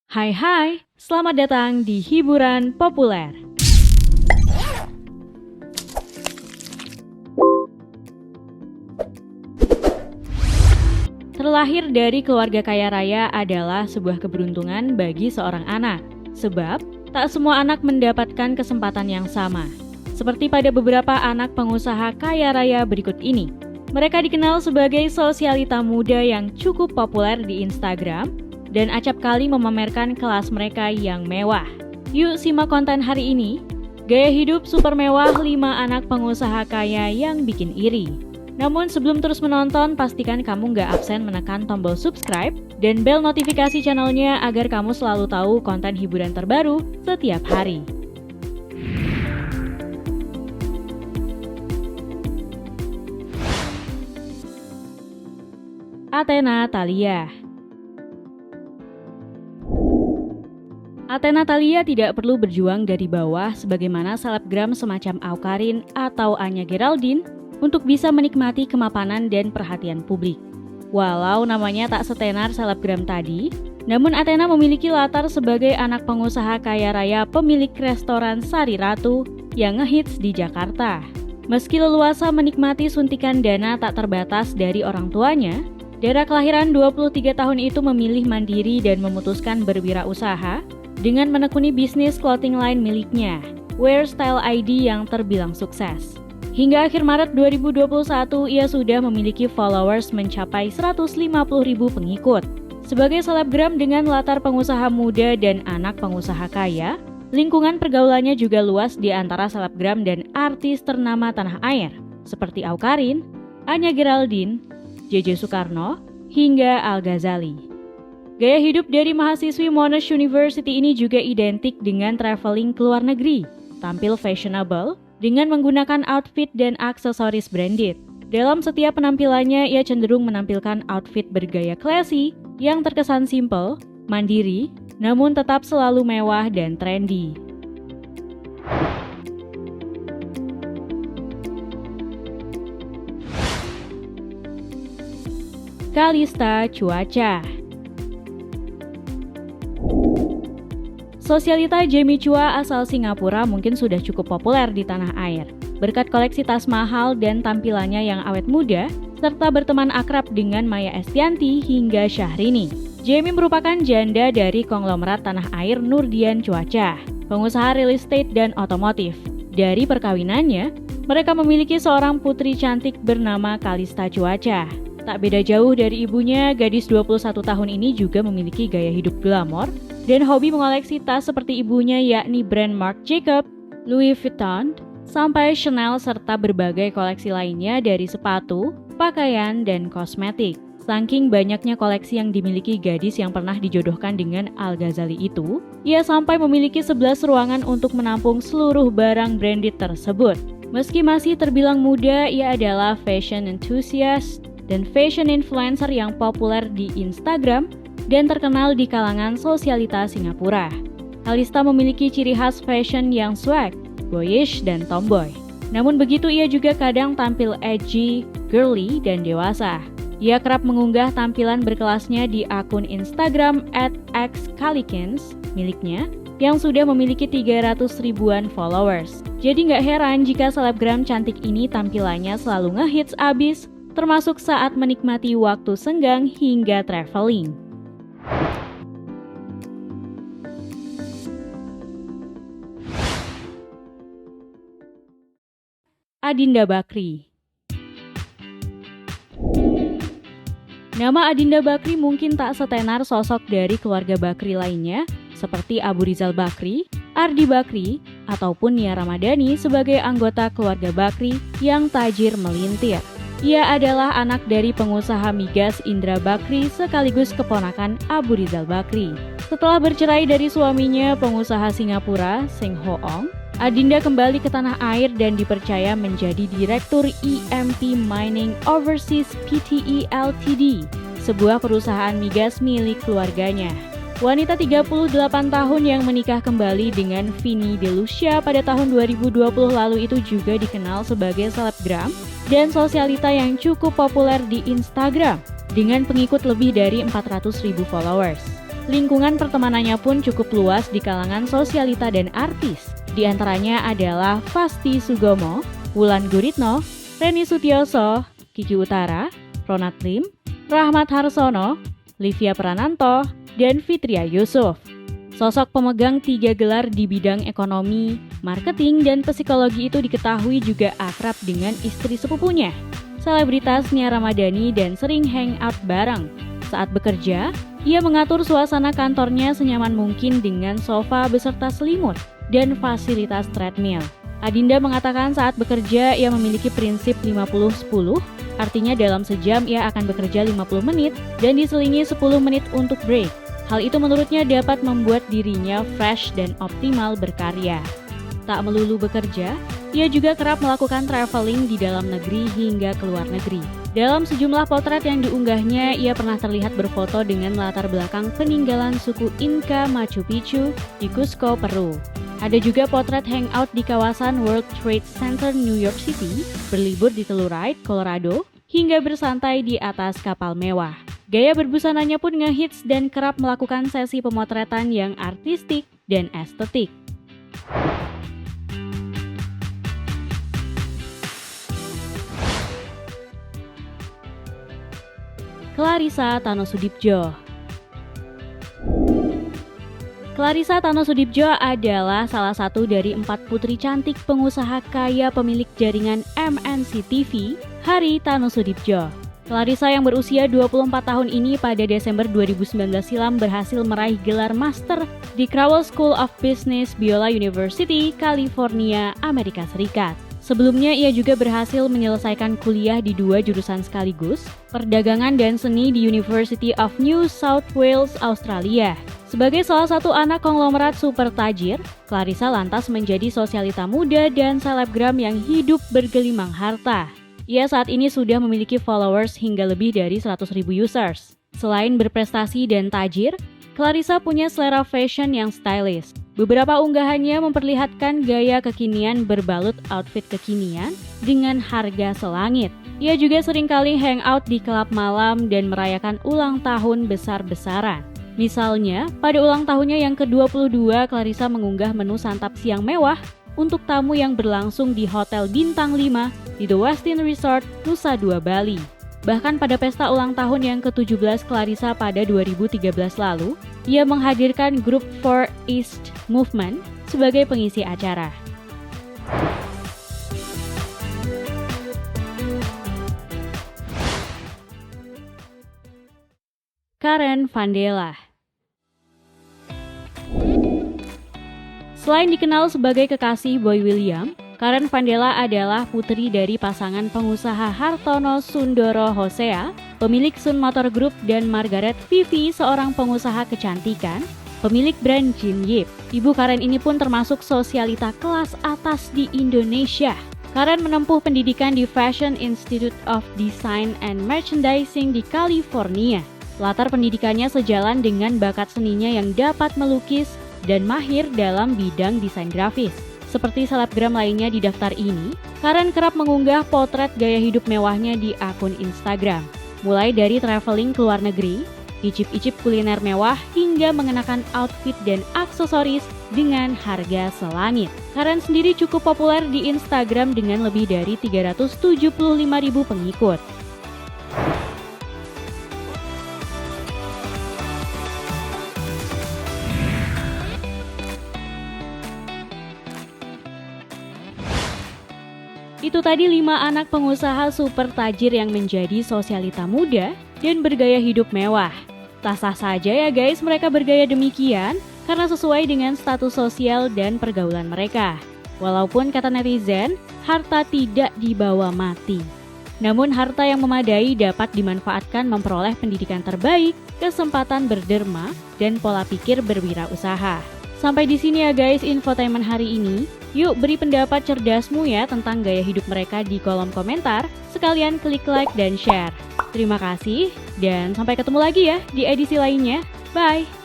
Hai, selamat datang di Hiburan Populer. Terlahir dari keluarga kaya raya adalah sebuah keberuntungan bagi seorang anak, sebab tak semua anak mendapatkan kesempatan yang sama. Seperti pada beberapa anak pengusaha kaya raya berikut ini. Mereka dikenal sebagai sosialita muda yang cukup populer di Instagram dan acap kali memamerkan kelas mereka yang mewah. Yuk simak konten hari ini, gaya hidup super mewah 5 anak pengusaha kaya yang bikin iri. Namun sebelum terus menonton, pastikan kamu nggak absen menekan tombol subscribe dan bel notifikasi channelnya agar kamu selalu tahu konten hiburan terbaru setiap hari. Athena Thalia. Athena Thalia tidak perlu berjuang dari bawah sebagaimana selebgram semacam Awkarin atau Anya Geraldine untuk bisa menikmati kemapanan dan perhatian publik. Walau namanya tak setenar selebgram tadi, namun Athena memiliki latar sebagai anak pengusaha kaya raya pemilik restoran Sari Ratu yang ngehits di Jakarta. Meski leluasa menikmati suntikan dana tak terbatas dari orang tuanya, Dara kelahiran 23 tahun itu memilih mandiri dan memutuskan berwirausaha dengan menekuni bisnis clothing line miliknya, Wear Style ID yang terbilang sukses. Hingga akhir Maret 2021, ia sudah memiliki followers mencapai 150.000 pengikut. Sebagai selebgram dengan latar pengusaha muda dan anak pengusaha kaya, lingkungan pergaulannya juga luas di antara selebgram dan artis ternama tanah air, seperti Awkarin, Anya Geraldine, JJ Soekarno, hingga Al-Ghazali. Gaya hidup dari mahasiswi Monash University ini juga identik dengan traveling ke luar negeri, tampil fashionable, dengan menggunakan outfit dan aksesoris branded. Dalam setiap penampilannya, ia cenderung menampilkan outfit bergaya classy yang terkesan simple, mandiri, namun tetap selalu mewah dan trendy. Kalista Cuaca. Sosialita Jamie Chua asal Singapura mungkin sudah cukup populer di tanah air, berkat koleksi tas mahal dan tampilannya yang awet muda, serta berteman akrab dengan Maya Estianty hingga Syahrini. Jamie merupakan janda dari konglomerat tanah air Nurdian Cuaca, pengusaha real estate dan otomotif. Dari perkawinannya, mereka memiliki seorang putri cantik bernama Kalista Cuaca. Tak beda jauh dari ibunya, gadis 21 tahun ini juga memiliki gaya hidup glamor dan hobi mengoleksi tas seperti ibunya yakni brand Marc Jacob, Louis Vuitton, sampai Chanel serta berbagai koleksi lainnya dari sepatu, pakaian, dan kosmetik. Saking banyaknya koleksi yang dimiliki gadis yang pernah dijodohkan dengan Al-Ghazali itu, ia sampai memiliki 11 ruangan untuk menampung seluruh barang branded tersebut. Meski masih terbilang muda, ia adalah fashion enthusiast dan fashion influencer yang populer di Instagram dan terkenal di kalangan sosialita Singapura. Kalista memiliki ciri khas fashion yang swag, boyish, dan tomboy. Namun begitu ia juga kadang tampil edgy, girly, dan dewasa. Ia kerap mengunggah tampilan berkelasnya di akun Instagram @xkalikins miliknya yang sudah memiliki 300 ribuan followers. Jadi nggak heran jika selebgram cantik ini tampilannya selalu ngehits abis, termasuk saat menikmati waktu senggang hingga traveling. Adinda Bakri. Nama Adinda Bakri mungkin tak setenar sosok dari keluarga Bakri lainnya, seperti Abu Rizal Bakri, Ardi Bakri, ataupun Nia Ramadhani sebagai anggota keluarga Bakri yang tajir melintir. Ia adalah anak dari pengusaha migas Indra Bakri sekaligus keponakan Abu Rizal Bakri. Setelah bercerai dari suaminya, pengusaha Singapura, Seng Ho Ong, Adinda kembali ke tanah air dan dipercaya menjadi Direktur EMP Mining Overseas Pte Ltd, sebuah perusahaan migas milik keluarganya. Wanita 38 tahun yang menikah kembali dengan Vini Delucia pada tahun 2020 lalu itu juga dikenal sebagai selebgram dan sosialita yang cukup populer di Instagram dengan pengikut lebih dari 400.000 followers. Lingkungan pertemanannya pun cukup luas di kalangan sosialita dan artis. Di antaranya adalah Fasti Sugomo, Wulan Guritno, Reni Sutioso, Kiki Utara, Ronald Lim, Rahmat Harsono, Livia Prananto, dan Fitria Yusuf. Sosok pemegang 3 gelar di bidang ekonomi, marketing, dan psikologi itu diketahui juga akrab dengan istri sepupunya, selebritas Nia Ramadhani, dan sering hangout bareng. Saat bekerja, ia mengatur suasana kantornya senyaman mungkin dengan sofa beserta selimut dan fasilitas treadmill. Adinda mengatakan saat bekerja ia memiliki prinsip 50-10, artinya dalam sejam ia akan bekerja 50 menit dan diselingi 10 menit untuk break. Hal itu menurutnya dapat membuat dirinya fresh dan optimal berkarya. Tak melulu bekerja, ia juga kerap melakukan traveling di dalam negeri hingga ke luar negeri. Dalam sejumlah potret yang diunggahnya, ia pernah terlihat berfoto dengan latar belakang peninggalan suku Inca Machu Picchu di Cusco, Peru. Ada juga potret hangout di kawasan World Trade Center New York City, berlibur di Telluride, Colorado, hingga bersantai di atas kapal mewah. Gaya berbusananya pun ngehits dan kerap melakukan sesi pemotretan yang artistik dan estetik. Clarissa Thanosudibjo. Clarissa Thanosudibjo adalah salah satu dari 4 putri cantik pengusaha kaya pemilik jaringan MNC TV, Hari Thanosudibjo. Clarissa yang berusia 24 tahun ini pada Desember 2019 silam berhasil meraih gelar master di Crowell School of Business, Biola University, California, Amerika Serikat. Sebelumnya ia juga berhasil menyelesaikan kuliah di 2 jurusan sekaligus, perdagangan dan seni di University of New South Wales, Australia. Sebagai salah satu anak konglomerat super tajir, Clarissa lantas menjadi sosialita muda dan selebgram yang hidup bergelimang harta. Ia saat ini sudah memiliki followers hingga lebih dari 100.000 users. Selain berprestasi dan tajir, Clarissa punya selera fashion yang stylish. Beberapa unggahannya memperlihatkan gaya kekinian berbalut outfit kekinian dengan harga selangit. Ia juga seringkali hangout di klub malam dan merayakan ulang tahun besar-besaran. Misalnya, pada ulang tahunnya yang ke-22, Clarissa mengunggah menu santap siang mewah untuk tamu yang berlangsung di Hotel Bintang 5 di The Westin Resort, Nusa Dua, Bali. Bahkan pada pesta ulang tahun yang ke-17 Clarissa pada 2013 lalu, ia menghadirkan grup Far East Movement sebagai pengisi acara. Karen Vandela. Selain dikenal sebagai kekasih Boy William, Karen Vandela adalah putri dari pasangan pengusaha Hartono Sundoro Hosea, pemilik Sun Motor Group, dan Margaret Vivi, seorang pengusaha kecantikan, pemilik brand Jin Yip. Ibu Karen ini pun termasuk sosialita kelas atas di Indonesia. Karen menempuh pendidikan di Fashion Institute of Design and Merchandising di California. Latar pendidikannya sejalan dengan bakat seninya yang dapat melukis dan mahir dalam bidang desain grafis. Seperti selebgram lainnya di daftar ini, Karen kerap mengunggah potret gaya hidup mewahnya di akun Instagram. Mulai dari traveling ke luar negeri, icip-icip kuliner mewah, hingga mengenakan outfit dan aksesoris dengan harga selangit. Karen sendiri cukup populer di Instagram dengan lebih dari 375.000 pengikut. Itu tadi 5 anak pengusaha super tajir yang menjadi sosialita muda dan bergaya hidup mewah. Sah-sah saja ya guys mereka bergaya demikian karena sesuai dengan status sosial dan pergaulan mereka. Walaupun kata netizen, harta tidak dibawa mati. Namun harta yang memadai dapat dimanfaatkan memperoleh pendidikan terbaik, kesempatan berderma, dan pola pikir berwirausaha. Sampai di sini ya guys infotainment hari ini. Yuk beri pendapat cerdasmu ya tentang gaya hidup mereka di kolom komentar. Sekalian klik like dan share. Terima kasih dan sampai ketemu lagi ya di edisi lainnya. Bye!